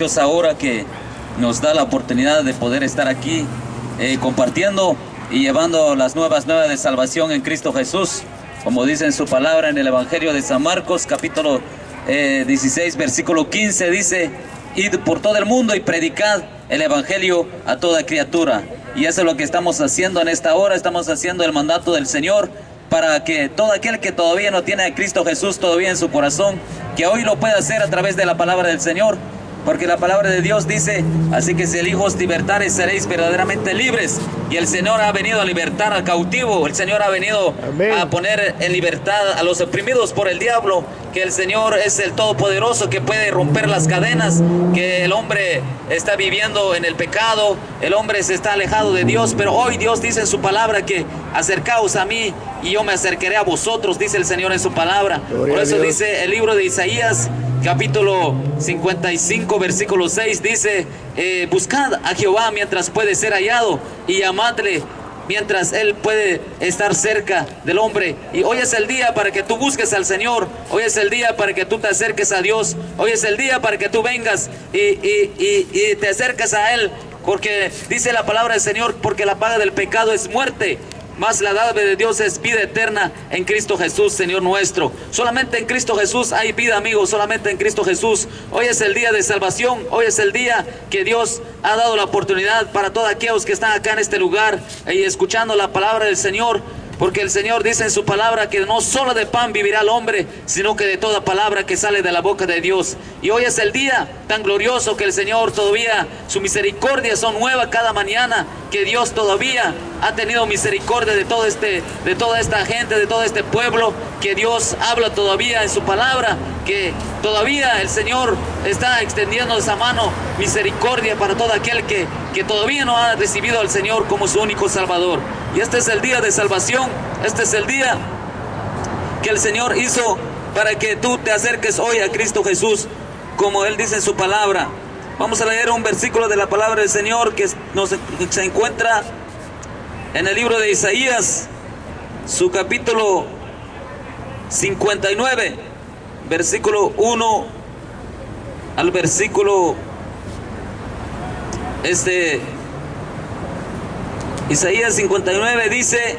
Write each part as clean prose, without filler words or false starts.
Dios ahora que nos da la oportunidad de poder estar aquí compartiendo y llevando las nuevas de salvación en Cristo Jesús, como dice en su palabra en el Evangelio de San Marcos, capítulo 16, versículo 15, dice: id por todo el mundo y predicad el Evangelio a toda criatura. Y eso es lo que estamos haciendo en esta hora. Estamos haciendo el mandato del Señor para que todo aquel que todavía no tiene a Cristo Jesús todavía en su corazón, que hoy lo pueda hacer a través de la palabra del Señor. Porque la palabra de Dios dice: así que si el Hijo os libertare, seréis verdaderamente libres. Y el Señor ha venido a libertar al cautivo. El Señor ha venido a poner en libertad a los oprimidos por el diablo. Que el Señor es el Todopoderoso, que puede romper las cadenas. Que el hombre está viviendo en el pecado. El hombre se está alejado de Dios. Pero hoy Dios dice en su palabra que acercaos a mí y yo me acercaré a vosotros, dice el Señor en su palabra. Por eso dice el libro de Isaías, capítulo 55, versículo 6, dice: buscad a Jehová mientras puede ser hallado, y llamadle mientras Él puede estar cerca del hombre. Y hoy es el día para que tú busques al Señor. Hoy es el día para que tú te acerques a Dios. Hoy es el día para que tú vengas y te acerques a Él. Porque dice la palabra del Señor: porque la paga del pecado es muerte, mas la dádiva de Dios es vida eterna en Cristo Jesús, Señor nuestro. Solamente en Cristo Jesús hay vida, amigos. Solamente en Cristo Jesús. Hoy es el día de salvación. Hoy es el día que Dios ha dado la oportunidad para todos aquellos que están acá en este lugar y escuchando la palabra del Señor. Porque el Señor dice en su palabra que no solo de pan vivirá el hombre, sino que de toda palabra que sale de la boca de Dios. Y hoy es el día tan glorioso que el Señor todavía, su misericordia son nuevas cada mañana. Que Dios todavía ha tenido misericordia de toda esta gente, de todo este pueblo. Que Dios habla todavía en su palabra, que todavía el Señor está extendiendo esa mano misericordia para todo aquel que todavía no ha recibido al Señor como su único Salvador. Y este es el día de salvación. Este es el día que el Señor hizo para que tú te acerques hoy a Cristo Jesús, como Él dice en su palabra. Vamos a leer un versículo de la palabra del Señor que se encuentra en el libro de Isaías, su capítulo 59, versículo 1 al versículo Isaías 59 dice,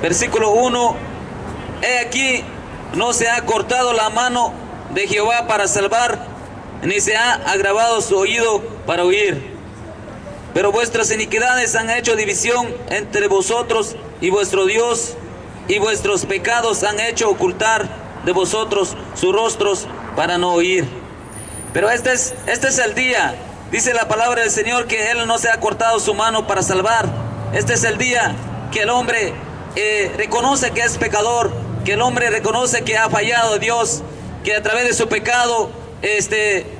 versículo 1: he aquí, no se ha cortado la mano de Jehová para salvar, ni se ha agravado su oído para oír. Pero vuestras iniquidades han hecho división entre vosotros y vuestro Dios, y vuestros pecados han hecho ocultar de vosotros sus rostros para no oír. Pero este es el día. Dice la palabra del Señor que Él no se ha cortado su mano para salvar. Este es el día que el hombre reconoce que es pecador, que el hombre reconoce que ha fallado a Dios, que a través de su pecado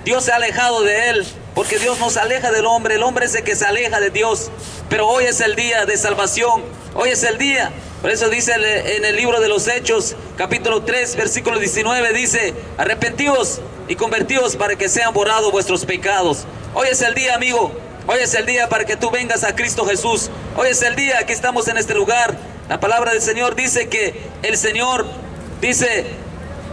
Dios se ha alejado de él, porque Dios no se aleja del hombre, el hombre es el que se aleja de Dios. Pero hoy es el día de salvación, hoy es el día. Por eso dice en el libro de los Hechos, capítulo 3, versículo 19, dice: arrepentíos y convertíos para que sean borrados vuestros pecados. Hoy es el día, amigo. Hoy es el día para que tú vengas a Cristo Jesús. Hoy es el día que estamos en este lugar. La palabra del Señor dice que el Señor dice: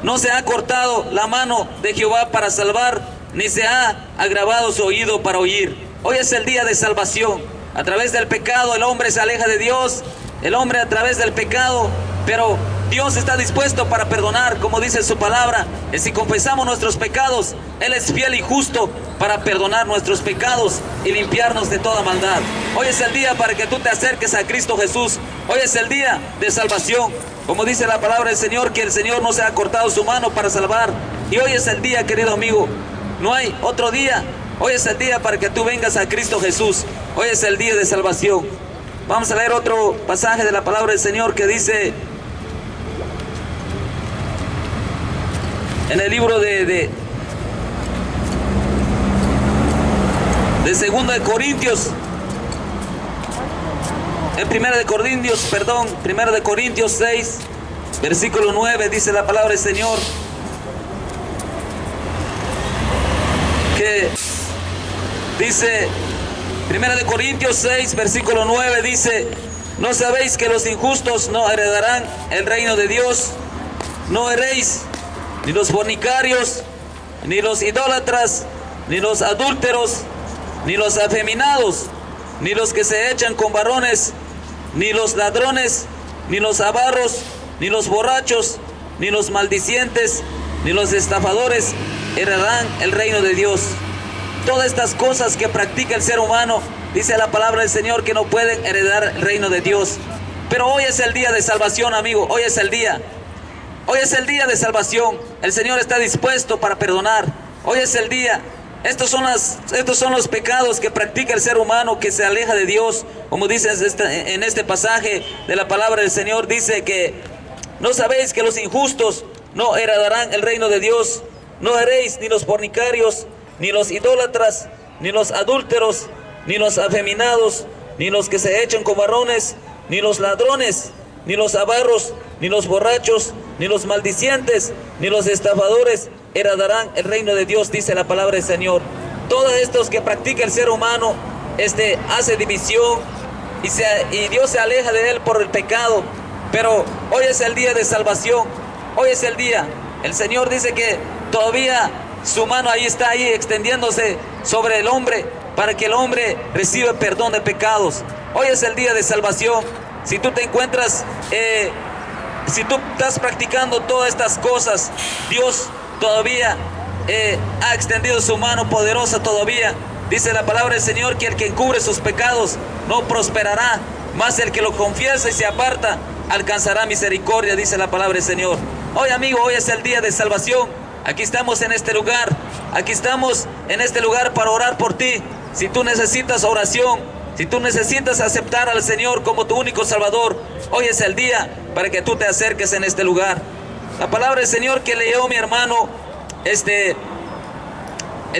no se ha cortado la mano de Jehová para salvar, ni se ha agravado su oído para oír. Hoy es el día de salvación. A través del pecado el hombre se aleja de Dios. El hombre a través del pecado, pero Dios está dispuesto para perdonar, como dice su palabra. Y si confesamos nuestros pecados, Él es fiel y justo para perdonar nuestros pecados y limpiarnos de toda maldad. Hoy es el día para que tú te acerques a Cristo Jesús. Hoy es el día de salvación. Como dice la palabra del Señor, que el Señor no se ha cortado su mano para salvar. Y hoy es el día, querido amigo. No hay otro día. Hoy es el día para que tú vengas a Cristo Jesús. Hoy es el día de salvación. Vamos a leer otro pasaje de la palabra del Señor que dice en el libro de 2 de Corintios, en 1 de Corintios 6, versículo 9, dice la palabra del Señor que dice, 1 de Corintios 6, versículo 9, dice: ¿no sabéis que los injustos no heredarán el reino de Dios? No erréis, ni los fornicarios, ni los idólatras, ni los adúlteros, ni los afeminados, ni los que se echan con varones, ni los ladrones, ni los avaros, ni los borrachos, ni los maldicientes, ni los estafadores heredarán el reino de Dios. Todas estas cosas que practica el ser humano, dice la palabra del Señor, que no pueden heredar el reino de Dios. Pero hoy es el día de salvación, amigo. Hoy es el día. Hoy es el día de salvación. El Señor está dispuesto para perdonar. Hoy es el día. Estos son los pecados que practica el ser humano que se aleja de Dios. Como dice en este pasaje de la palabra del Señor, dice que no sabéis que los injustos no heredarán el reino de Dios. No heréis ni los fornicarios, ni los idólatras, ni los adúlteros, ni los afeminados, ni los que se echan con varones, ni los ladrones, ni los avaros, ni los borrachos, ni los maldicientes, ni los estafadores heredarán el reino de Dios, dice la palabra del Señor. Todos estos que practica el ser humano, hace división y Dios se aleja de él por el pecado. Pero hoy es el día de salvación. Hoy es el día. El Señor dice que todavía su mano ahí está ahí extendiéndose sobre el hombre para que el hombre reciba perdón de pecados. Hoy es el día de salvación. Si tú te encuentras, si tú estás practicando todas estas cosas, Dios todavía ha extendido su mano poderosa todavía. Dice la palabra del Señor que el que encubre sus pecados no prosperará, mas el que lo confiesa y se aparta alcanzará misericordia, dice la palabra del Señor. Hoy, amigo, hoy es el día de salvación. Aquí estamos en este lugar. Aquí estamos en este lugar para orar por ti. Si tú necesitas oración, si tú necesitas aceptar al Señor como tu único Salvador, hoy es el día para que tú te acerques en este lugar. La palabra del Señor que leyó mi hermano, el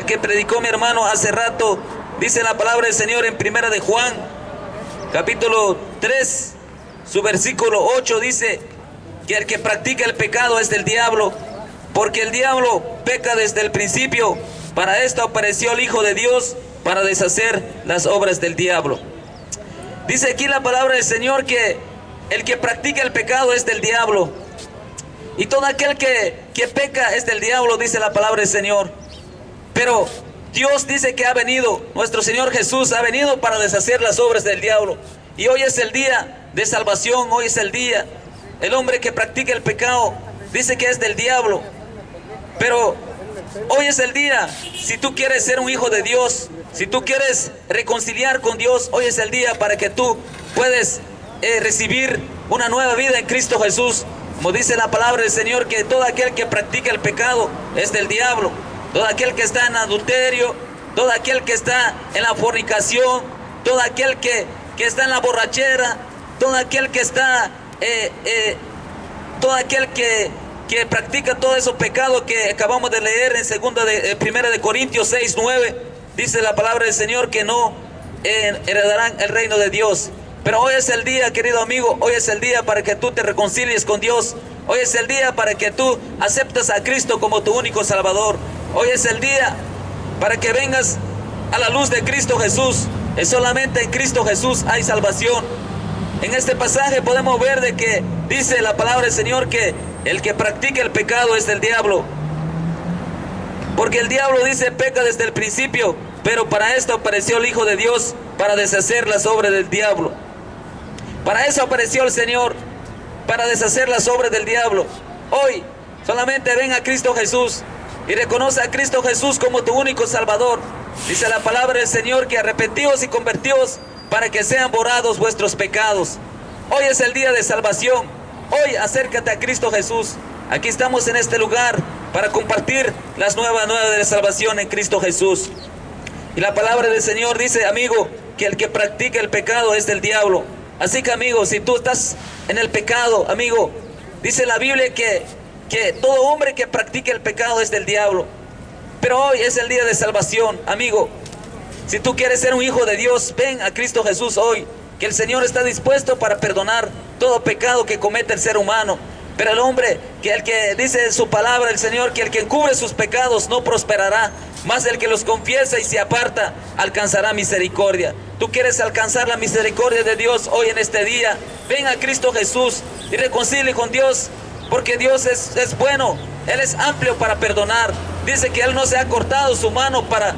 que predicó mi hermano hace rato, dice la palabra del Señor en Primera de Juan, capítulo 3, su versículo 8, dice que el que practica el pecado es del diablo, porque el diablo peca desde el principio. Para esto apareció el Hijo de Dios, para deshacer las obras del diablo. Dice aquí la palabra del Señor que el que practica el pecado es del diablo. Y todo aquel que peca es del diablo, dice la palabra del Señor. Pero Dios dice que ha venido, nuestro Señor Jesús ha venido para deshacer las obras del diablo. Y hoy es el día de salvación, hoy es el día. El hombre que practica el pecado dice que es del diablo. Pero hoy es el día. Si tú quieres ser un hijo de Dios, si tú quieres reconciliar con Dios, hoy es el día para que tú puedes recibir una nueva vida en Cristo Jesús. Como dice la palabra del Señor, que todo aquel que practica el pecado es del diablo. Todo aquel que está en adulterio, todo aquel que está en la fornicación, todo aquel que está en la borrachera, todo aquel que está, todo aquel que practica todos esos pecados que acabamos de leer en Primera de Corintios 6, 9, dice la palabra del Señor que no heredarán el reino de Dios. Pero hoy es el día, querido amigo, hoy es el día para que tú te reconcilies con Dios. Hoy es el día para que tú aceptes a Cristo como tu único Salvador. Hoy es el día para que vengas a la luz de Cristo Jesús. Es solamente en Cristo Jesús hay salvación. En este pasaje podemos ver de que dice la palabra del Señor que el que practica el pecado es del diablo. Porque el diablo dice peca desde el principio, pero para esto apareció el Hijo de Dios, para deshacer las obras del diablo. Para eso apareció el Señor, para deshacer las obras del diablo. Hoy solamente ven a Cristo Jesús y reconoce a Cristo Jesús como tu único Salvador. Dice la palabra del Señor que arrepentíos y convertíos para que sean borrados vuestros pecados. Hoy es el día de salvación. Hoy acércate a Cristo Jesús. Aquí estamos en este lugar para compartir las nuevas de salvación en Cristo Jesús. Y la palabra del Señor dice, amigo, que el que practica el pecado es del diablo. Así que, amigo, si tú estás en el pecado, amigo, dice la Biblia que todo hombre que practique el pecado es del diablo. Pero hoy es el día de salvación, amigo. Si tú quieres ser un hijo de Dios, ven a Cristo Jesús hoy, que el Señor está dispuesto para perdonar todo pecado que comete el ser humano. Pero el hombre, que el que dice en su palabra el Señor, que el que encubre sus pecados no prosperará, mas el que los confiesa y se aparta alcanzará misericordia. Tú quieres alcanzar la misericordia de Dios hoy en este día, ven a Cristo Jesús y reconcilie con Dios, porque Dios es bueno, Él es amplio para perdonar. dice que Él no se ha cortado su mano para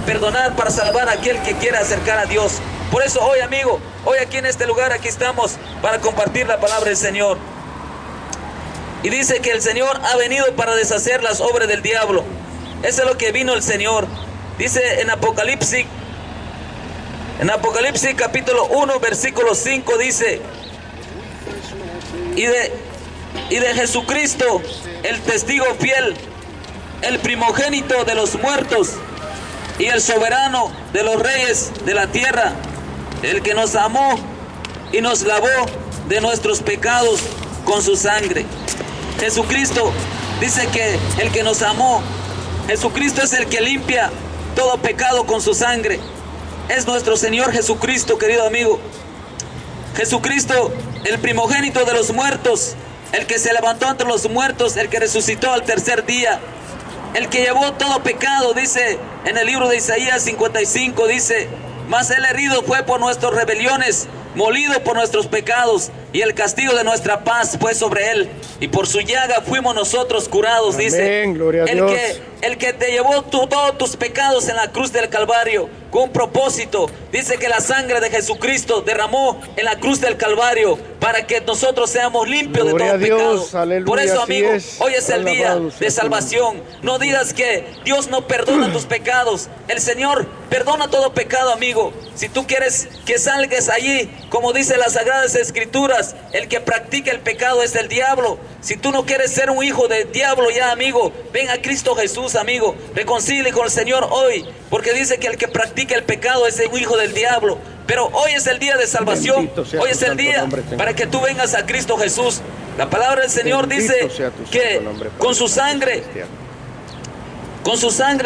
perdonar, para salvar a aquel que quiera acercar a Dios. Por eso hoy, amigo, hoy aquí en este lugar, aquí estamos para compartir la palabra del Señor. Y dice que el Señor ha venido para deshacer las obras del diablo. Eso es lo que vino el Señor. Dice en Apocalipsis capítulo 1, versículo 5, dice: y de Jesucristo, el testigo fiel, el primogénito de los muertos y el soberano de los reyes de la tierra, el que nos amó y nos lavó de nuestros pecados con su sangre. Jesucristo dice que el que nos amó, Jesucristo es el que limpia todo pecado con su sangre. Es nuestro Señor Jesucristo, querido amigo. Jesucristo, el primogénito de los muertos, el que se levantó entre los muertos, el que resucitó al tercer día, el que llevó todo pecado, dice en el libro de Isaías 55, dice: mas Él herido fue por nuestras rebeliones, molido por nuestros pecados, y el castigo de nuestra paz fue sobre Él, y por su llaga fuimos nosotros curados. Amén, dice, gloria a Dios. El que te llevó todos tus pecados en la cruz del Calvario, con un propósito. Dice que la sangre de Jesucristo derramó en la cruz del Calvario para que nosotros seamos limpios de todo pecado. Aleluya, por eso, amigo, hoy es el día de salvación. No digas que Dios no perdona tus pecados. El Señor perdona todo pecado, amigo. Si tú quieres que salgas allí, como dice las Sagradas Escrituras, el que practica el pecado es el diablo. Si tú no quieres ser un hijo del diablo ya, amigo, ven a Cristo Jesús, amigo. Reconcilie con el Señor hoy, porque dice que el que practica el pecado es un hijo del diablo. Pero hoy es el día de salvación. Hoy es el día para que tú vengas a Cristo Jesús. La palabra del Señor dice que con su sangre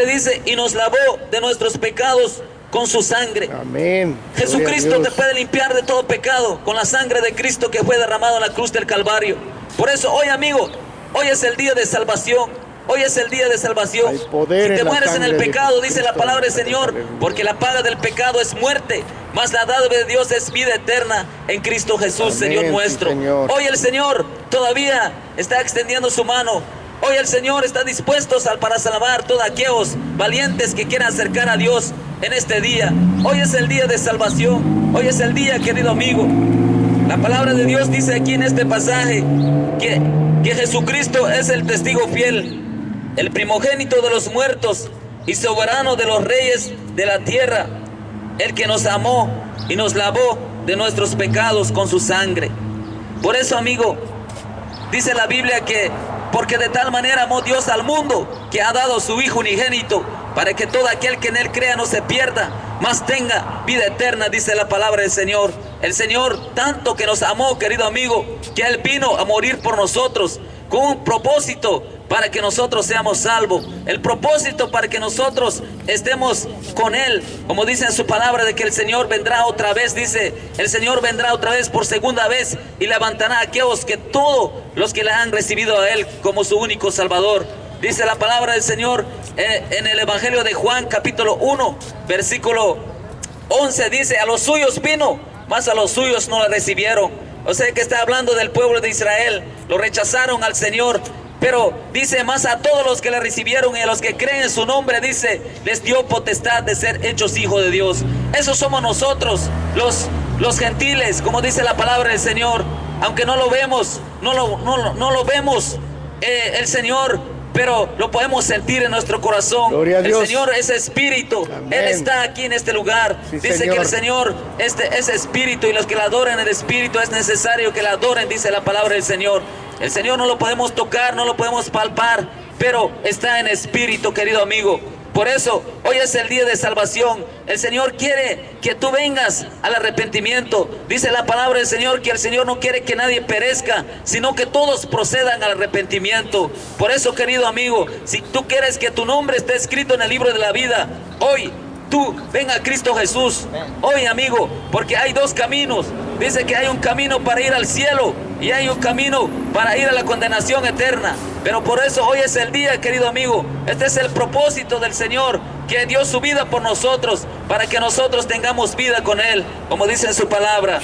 dice, y nos lavó de nuestros pecados con su sangre. Amén. Jesucristo te puede limpiar de todo pecado con la sangre de Cristo que fue derramado en la cruz del Calvario. Por eso hoy, amigo, hoy es el día de salvación. Hoy es el día de salvación. Si te mueres en el pecado, dice la palabra del Señor, porque la paga del pecado es muerte, mas la dádiva de Dios es vida eterna en Cristo Jesús, Amén, Señor nuestro. Sí, Señor. Hoy el Señor todavía está extendiendo su mano. Hoy el Señor está dispuesto para salvar a todos aquellos valientes que quieran acercar a Dios en este día. Hoy es el día de salvación. Hoy es el día, querido amigo. La palabra de Dios dice aquí en este pasaje que Jesucristo es el testigo fiel, el primogénito de los muertos y soberano de los reyes de la tierra, el que nos amó y nos lavó de nuestros pecados con su sangre. Por eso, amigo, dice la Biblia que porque de tal manera amó Dios al mundo que ha dado su Hijo unigénito, para que todo aquel que en Él crea no se pierda, mas tenga vida eterna, dice la palabra del Señor. El Señor tanto que nos amó, querido amigo, que Él vino a morir por nosotros con un propósito para que nosotros seamos salvos. El propósito para que nosotros estemos con Él, como dice en su palabra, de que el Señor vendrá otra vez. Dice, el Señor vendrá otra vez por segunda vez y levantará a aquellos que todos los que le han recibido a Él como su único Salvador. Dice la palabra del Señor en el Evangelio de Juan capítulo 1 versículo 11, dice: a los suyos vino, mas a los suyos no le recibieron. O sea que está hablando del pueblo de Israel. Lo rechazaron al Señor. Pero dice, más a todos los que le recibieron y a los que creen en su nombre, dice, les dio potestad de ser hechos hijos de Dios. Esos somos nosotros, los gentiles, como dice la palabra del Señor. Aunque no lo vemos, no lo vemos el Señor, pero lo podemos sentir en nuestro corazón. Gloria a Dios. El Señor es espíritu. Amén. Él está aquí en este lugar. Sí, dice Señor. Que el Señor es espíritu, y los que le adoran en el espíritu es necesario que le adoren, dice la palabra del Señor. El Señor no lo podemos tocar, no lo podemos palpar, pero está en espíritu, querido amigo. Por eso, hoy es el día de salvación. El Señor quiere que tú vengas al arrepentimiento. Dice la palabra del Señor que el Señor no quiere que nadie perezca, sino que todos procedan al arrepentimiento. Por eso, querido amigo, si tú quieres que tu nombre esté escrito en el libro de la vida, hoy tú ven a Cristo Jesús. Hoy, amigo, porque hay dos caminos. Dice que hay un camino para ir al cielo y hay un camino para ir a la condenación eterna. Pero por eso hoy es el día, querido amigo. Este es el propósito del Señor, que dio su vida por nosotros, para que nosotros tengamos vida con Él, como dice en su palabra.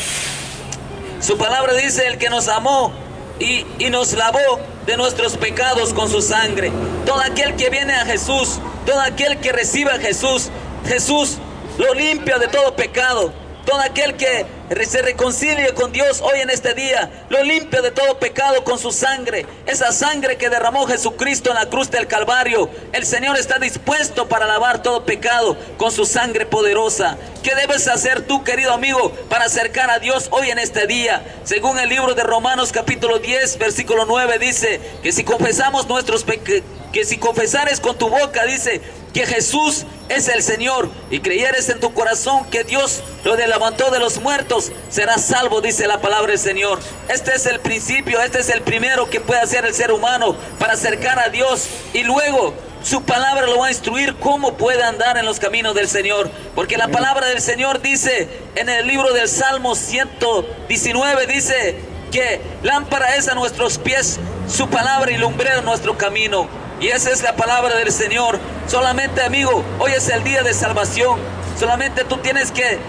Su palabra dice: el que nos amó y nos lavó de nuestros pecados con su sangre. Todo aquel que viene a Jesús, todo aquel que recibe a Jesús, Jesús lo limpia de todo pecado. Todo aquel que se reconcilie con Dios hoy en este día, lo limpia de todo pecado con su sangre. Esa sangre que derramó Jesucristo en la cruz del Calvario, el Señor está dispuesto para lavar todo pecado con su sangre poderosa. ¿Qué debes hacer tú, querido amigo, para acercar a Dios hoy en este día? Según el libro de Romanos capítulo 10, versículo 9, dice que si confesamos nuestros pecados, que si confesares con tu boca, dice, que Jesús es el Señor, y creyeres en tu corazón que Dios lo levantó de los muertos, serás salvo, dice la palabra del Señor. Este es el principio, este es el primero que puede hacer el ser humano para acercar a Dios, y luego su palabra lo va a instruir cómo puede andar en los caminos del Señor. Porque la palabra del Señor dice en el libro del Salmo 119, dice que lámpara es a nuestros pies su palabra y lumbrera a nuestro camino. Y esa es la palabra del Señor. Solamente, amigo, hoy es el día de salvación. Solamente tú tienes que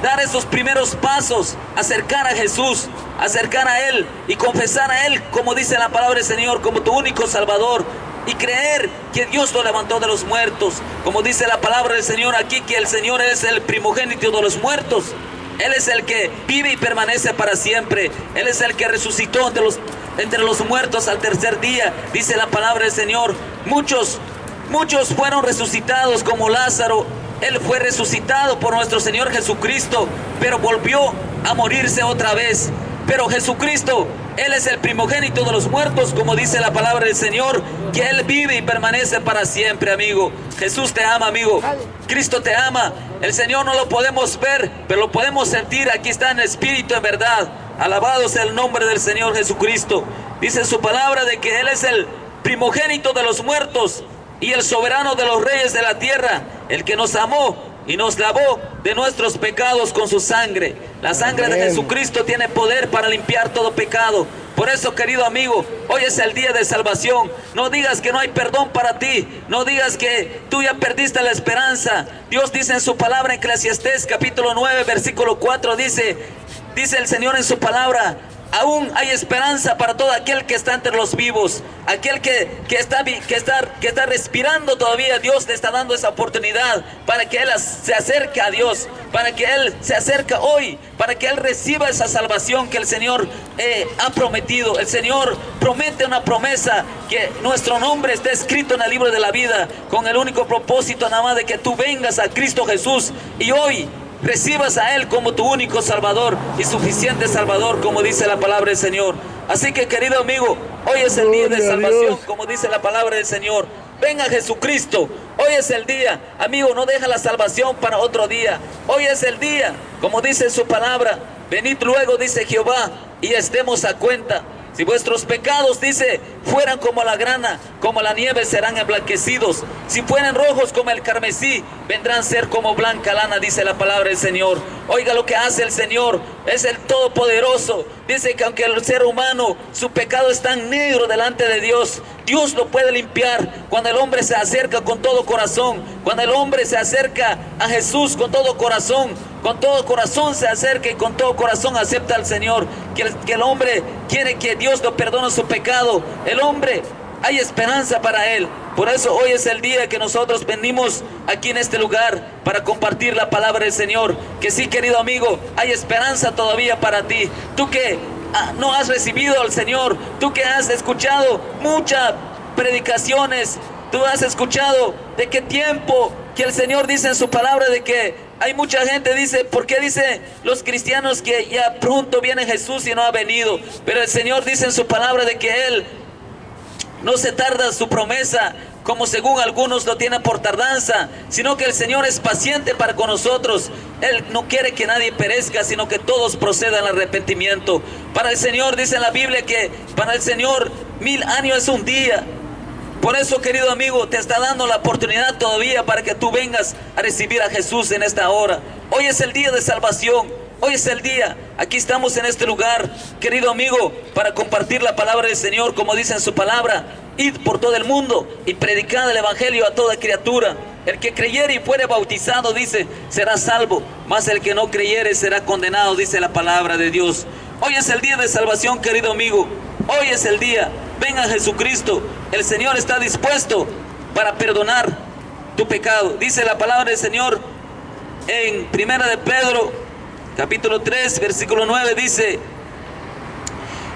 dar esos primeros pasos, acercar a Jesús, acercar a Él y confesar a Él, como dice la palabra del Señor, como tu único Salvador. Y creer que Dios lo levantó de los muertos. Como dice la palabra del Señor aquí, que el Señor es el primogénito de los muertos. Él es el que vive y permanece para siempre. Él es el que resucitó entre los muertos al tercer día, dice la palabra del Señor. Muchos fueron resucitados como Lázaro. Él fue resucitado por nuestro Señor Jesucristo, pero volvió a morirse otra vez. Pero Jesucristo, Él es el primogénito de los muertos, como dice la palabra del Señor, que Él vive y permanece para siempre, amigo. Jesús te ama, amigo. Cristo te ama. El Señor no lo podemos ver, pero lo podemos sentir. Aquí está en espíritu, en verdad. Alabado sea el nombre del Señor Jesucristo. Dice su palabra de que Él es el primogénito de los muertos y el soberano de los reyes de la tierra, el que nos amó y nos lavó de nuestros pecados con su sangre. La sangre de Jesucristo tiene poder para limpiar todo pecado. Por eso, querido amigo, hoy es el día de salvación. No digas que no hay perdón para ti. No digas que tú ya perdiste la esperanza. Dios dice en su palabra en Eclesiastés capítulo 9, versículo 4, dice el Señor en su palabra: aún hay esperanza para todo aquel que está entre los vivos. Aquel que está respirando todavía. Dios le está dando esa oportunidad para que Él se acerque a Dios, para que Él se acerque hoy, para que Él reciba esa salvación que el Señor ha prometido. El Señor promete una promesa, que nuestro nombre esté escrito en el libro de la vida, con el único propósito nada más de que tú vengas a Cristo Jesús y hoy recibas a Él como tu único Salvador y suficiente Salvador, como dice la palabra del Señor. Así que, querido amigo, hoy es el día de salvación, como dice la palabra del Señor. Venga Jesucristo, hoy es el día. Amigo, no deja la salvación para otro día. Hoy es el día, como dice su palabra. Venid luego, dice Jehová, y estemos a cuenta. Si vuestros pecados, dice, fueran como la grana, como la nieve, serán emblanquecidos. Si fueran rojos como el carmesí, vendrán a ser como blanca lana, dice la palabra del Señor. Oiga lo que hace el Señor, es el Todopoderoso. Dice que aunque el ser humano, su pecado es tan negro delante de Dios, Dios lo puede limpiar cuando el hombre se acerca con todo corazón. Cuando el hombre se acerca a Jesús con todo corazón se acerca y con todo corazón acepta al Señor. Que el hombre quiere que Dios lo perdone su pecado. El hombre, hay esperanza para él. Por eso hoy es el día que nosotros venimos aquí en este lugar para compartir la palabra del Señor. Que sí, querido amigo, hay esperanza todavía para ti. Tú que no has recibido al Señor, tú que has escuchado muchas predicaciones, tú has escuchado de qué tiempo que el Señor dice en su palabra de que hay mucha gente, dice, ¿por qué dice los cristianos que ya pronto viene Jesús y no ha venido? Pero el Señor dice en su palabra de que Él no se tarda su promesa, como según algunos lo tienen por tardanza, sino que el Señor es paciente para con nosotros. Él no quiere que nadie perezca, sino que todos procedan al arrepentimiento. Para el Señor, dice en la Biblia, que para el Señor 1000 años es un día. Por eso, querido amigo, te está dando la oportunidad todavía para que tú vengas a recibir a Jesús en esta hora. Hoy es el día de salvación. Hoy es el día. Aquí estamos en este lugar, querido amigo, para compartir la palabra del Señor, como dice en su palabra: id por todo el mundo y predicad el evangelio a toda criatura. El que creyere y fuere bautizado, dice, será salvo, mas el que no creyere será condenado, dice la palabra de Dios. Hoy es el día de salvación, querido amigo. Hoy es el día. ven a Jesucristo. El Señor está dispuesto para perdonar tu pecado. Dice la palabra del Señor en Primera de Pedro, capítulo 3, versículo 9, dice: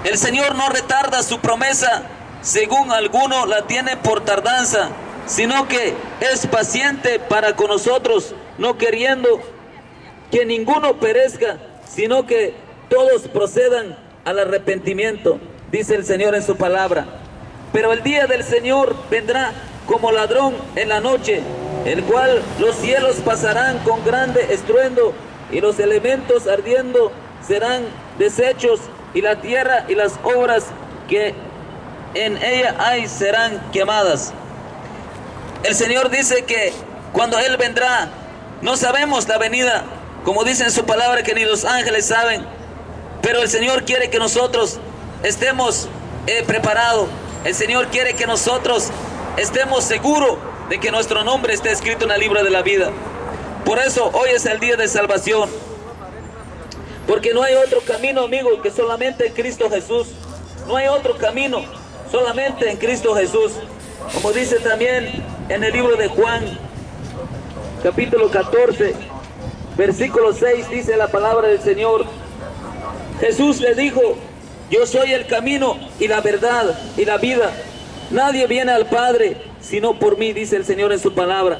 el Señor no retarda su promesa, según alguno la tiene por tardanza, sino que es paciente para con nosotros, no queriendo que ninguno perezca, sino que todos procedan al arrepentimiento, dice el Señor en su palabra. Pero el día del Señor vendrá como ladrón en la noche, el cual los cielos pasarán con grande estruendo, y los elementos ardiendo serán deshechos, y la tierra y las obras que en ella hay serán quemadas. El Señor dice que cuando Él vendrá, no sabemos la venida, como dice en su palabra, que ni los ángeles saben, pero el Señor quiere que nosotros estemos preparados. El Señor quiere que nosotros estemos seguros de que nuestro nombre esté escrito en el libro de la vida. Por eso hoy es el día de salvación, porque no hay otro camino, amigo, que solamente en Cristo Jesús. No hay otro camino, solamente en Cristo Jesús. Como dice también en el libro de Juan, capítulo 14, versículo 6, dice la palabra del Señor: Jesús le dijo: yo soy el camino y la verdad y la vida. Nadie viene al Padre sino por mí, dice el Señor en su palabra.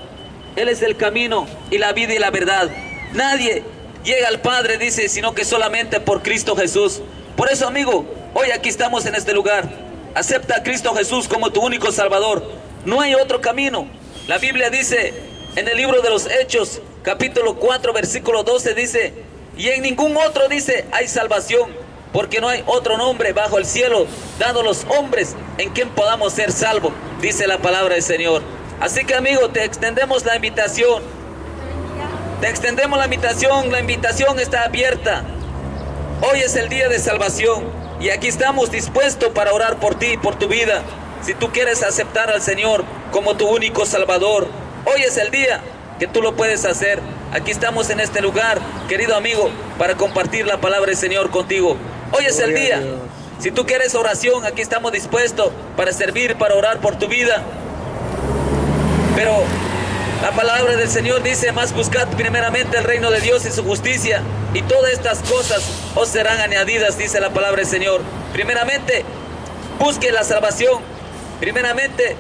Él es el camino y la vida y la verdad. Nadie llega al Padre, dice, sino que solamente por Cristo Jesús. Por eso, amigo, hoy aquí estamos en este lugar. Acepta a Cristo Jesús como tu único Salvador. No hay otro camino. La Biblia dice en el libro de los Hechos, capítulo 4, versículo 12, dice: y en ningún otro, dice, hay salvación, porque no hay otro nombre bajo el cielo dado a los hombres en quien podamos ser salvos, dice la palabra del Señor. Así que, amigo, te extendemos la invitación. Te extendemos la invitación está abierta. Hoy es el día de salvación y aquí estamos dispuestos para orar por ti, por tu vida. Si tú quieres aceptar al Señor como tu único Salvador, hoy es el día que tú lo puedes hacer. Aquí estamos en este lugar, querido amigo, para compartir la palabra del Señor contigo. Hoy es el día. Si tú quieres oración, aquí estamos dispuestos para servir, para orar por tu vida. Pero la palabra del Señor dice: más buscad primeramente el reino de Dios y su justicia, y todas estas cosas os serán añadidas, dice la palabra del Señor. Primeramente, busque la salvación. Primeramente,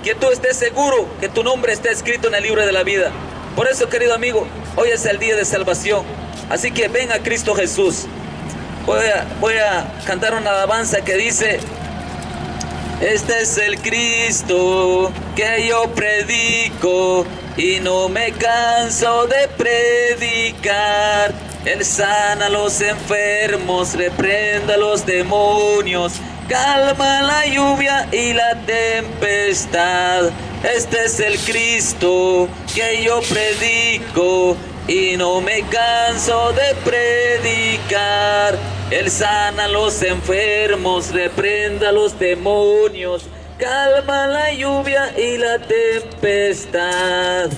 que tú estés seguro que tu nombre esté escrito en el libro de la vida. Por eso, querido amigo, hoy es el día de salvación. Así que ven a Cristo Jesús. Voy a cantar una alabanza que dice: este es el Cristo que yo predico y no me canso de predicar. Él sana a los enfermos, reprende a los demonios, calma la lluvia y la tempestad. Este es el Cristo que yo predico y no me canso de predicar. Él sana a los enfermos, reprende a los demonios, calma la lluvia y la tempestad.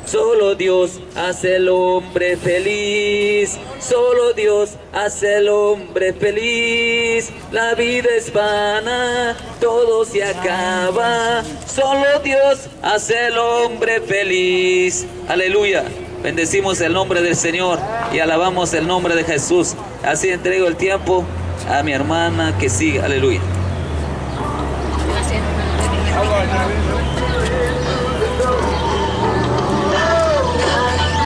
Solo Dios hace al hombre feliz, solo Dios hace al hombre feliz. La vida es vana, todo se acaba, solo Dios hace al hombre feliz. Aleluya. Bendecimos el nombre del Señor y alabamos el nombre de Jesús. Así entrego el tiempo a mi hermana que sigue. Aleluya. Gracias.